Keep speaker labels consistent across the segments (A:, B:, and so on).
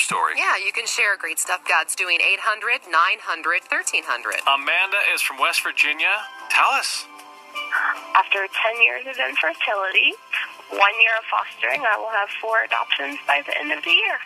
A: your story.
B: Yeah, you can share great stuff God's doing. 800-900-1300.
A: Amanda is from West Virginia. Tell us.
C: After 10 years of infertility, 1 year of fostering, I will have 4 adoptions by the end of the year.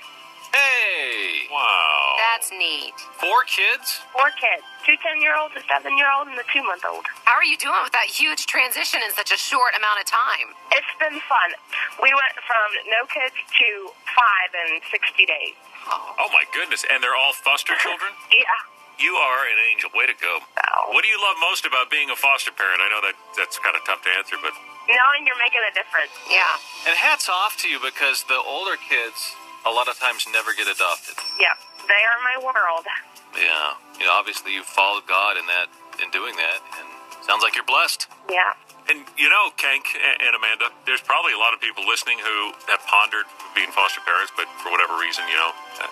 A: Hey!
D: Wow.
B: That's neat.
A: 4 kids?
C: 4 kids. 2 10-year-olds, a 7-year-old, and a 2-month-old.
B: How are you doing with that huge transition in such a short amount of time?
C: It's been fun. We went from no kids to 5 in 60 days.
D: Oh, my goodness. And they're all foster children?
C: Yeah.
D: You are an angel. Way to go.
C: So,
D: What do you love most about being a foster parent? I know that's kind of tough to answer, but
C: knowing you're making a difference.
B: Yeah.
A: And hats off to you because the older kids a lot of times never get adopted.
C: Yep. They are my world.
A: Yeah. You know, obviously you followed God in doing that, and sounds like you're blessed.
C: Yeah.
D: And you know, Kank and Amanda, there's probably a lot of people listening who have pondered being foster parents, but for whatever reason,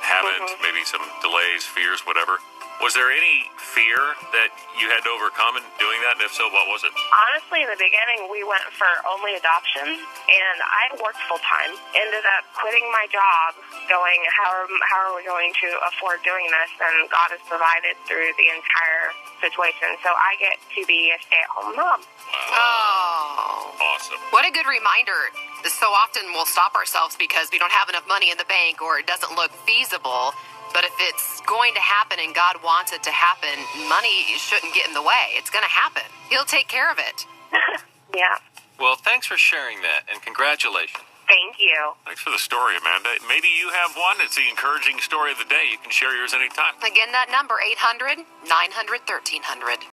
D: haven't. Maybe some delays, fears, whatever. Was there any fear that you had to overcome in doing that? And if so, what was it?
C: Honestly, in the beginning, we went for only adoptions, and I worked full-time. Ended up quitting my job, going, how are we going to afford doing this? And God has provided through the entire situation. So I get to be a stay-at-home mom.
B: Oh.
D: Awesome.
B: What a good reminder. So often we'll stop ourselves because we don't have enough money in the bank or it doesn't look feasible. But if it's going to happen and God wants it to happen, money shouldn't get in the way. It's going to happen. He'll take care of it.
C: Yeah.
A: Well, thanks for sharing that, and congratulations.
C: Thank you.
D: Thanks for the story, Amanda. Maybe you have one. It's the encouraging story of the day. You can share yours anytime.
B: Again, that number, 800-900-1300.